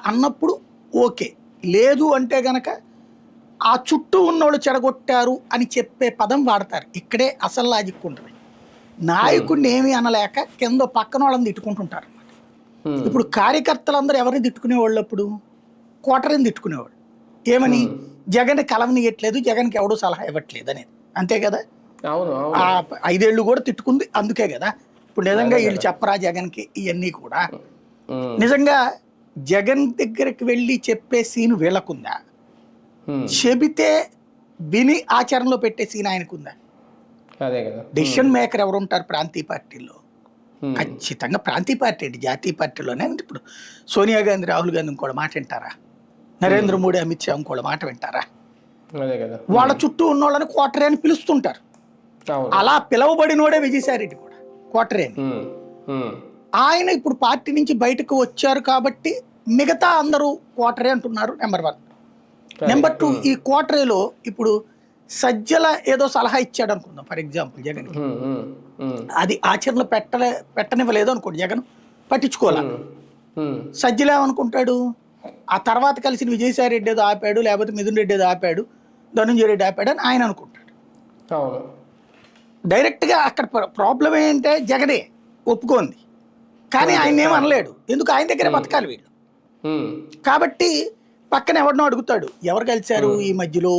అన్నప్పుడు ఓకే, లేదు అంటే గనక ఆ చుట్టూ ఉన్నోళ్ళు చెడగొట్టారు అని చెప్పే పదం వాడతారు. ఇక్కడే అసలు లాజిక్ ఉంటుంది. నాయకుడిని ఏమీ అనలేక కింద పక్కన వాళ్ళని తిట్టుకుంటుంటారు. ఇప్పుడు కార్యకర్తలందరూ ఎవరిని తిట్టుకునేవాళ్ళు అప్పుడు? కోటరీని తిట్టుకునేవాళ్ళు. ఏమని? జగన్ కలవనీయట్లేదు, జగన్కి ఎవడూ సలహా ఇవ్వట్లేదు అనేది. అంతే కదా? అవును ఆ 5 ఏళ్ళు కూడా తిట్టుకుంది అందుకే కదా. ఇప్పుడు నిజంగా అదే వీళ్ళు కదా. చెప్పరా జగన్కి ఇవన్నీ కూడా? ఉమ్, నిజంగా జగన్ దగ్గరికి వెళ్ళి చెప్పే సీన్ వీళ్ళకుందా? ఉమ్, చెబితే విని ఆచరణలో పెట్టే సీన్ ఆయనకుందా? అదే కదా. డెసిషన్ మేకర్ ఎవరు ఉంటారు ప్రాంతీయ పార్టీల్లో? ఉమ్, ఖచ్చితంగా ప్రాంతీయ పార్టీ అండి. జాతీయ పార్టీలోనే ఇప్పుడు సోనియా గాంధీ, రాహుల్ గాంధీ ఇంకోటి మాట వింటారా? నరేంద్ర మోడీ, అమిత్ షా ఇంకోటి మాట వింటారా? అదే కదా. వాళ్ళ చుట్టూ ఉన్న వాళ్ళని కోటరీ అని పిలుస్తుంటారు. అవును. అలా పిలవబడినోడే విజయసాయి రెడ్డి కూడా కోటరీ అని. ఉమ్, ఉమ్, ఆయన ఇప్పుడు పార్టీ నుంచి బయటకు వచ్చారు కాబట్టి మిగతా అందరూ కోటరీ అంటున్నారు. నెంబర్ 1. నెంబర్ 2, ఈ కోటరీలో ఇప్పుడు సజ్జల ఏదో సలహా ఇచ్చాడు అనుకుందాం ఫర్ ఎగ్జాంపుల్ జగన్కి. ఉమ్, ఉమ్, ఉమ్, అది ఆచరణలో పెట్టనివ్వలేదు అనుకోండి, జగన్ పట్టించుకోవాలి. ఉమ్, సజ్జలు ఏమనుకుంటాడు? ఆ తర్వాత కలిసిన విజయసాయి రెడ్డి ఏదో ఆపాడు, లేకపోతే మిథున్ రెడ్డి ఏదో ఆపాడు, ధనుంజయ రెడ్డి ఆపాడు అని ఆయన అనుకుంటాడు. అవును. డైరెక్ట్గా అక్కడ ప్రాబ్లం ఏంటంటే జగనే ఒప్పుకోంది, కానీ ఆయన ఏం అనలేడు. ఎందుకు? ఆయన దగ్గర బతకాలి వీళ్ళు. ఉమ్, కాబట్టి పక్కన ఎవరినో అడుగుతాడు, ఎవరు కలిశారు ఈ మధ్యలో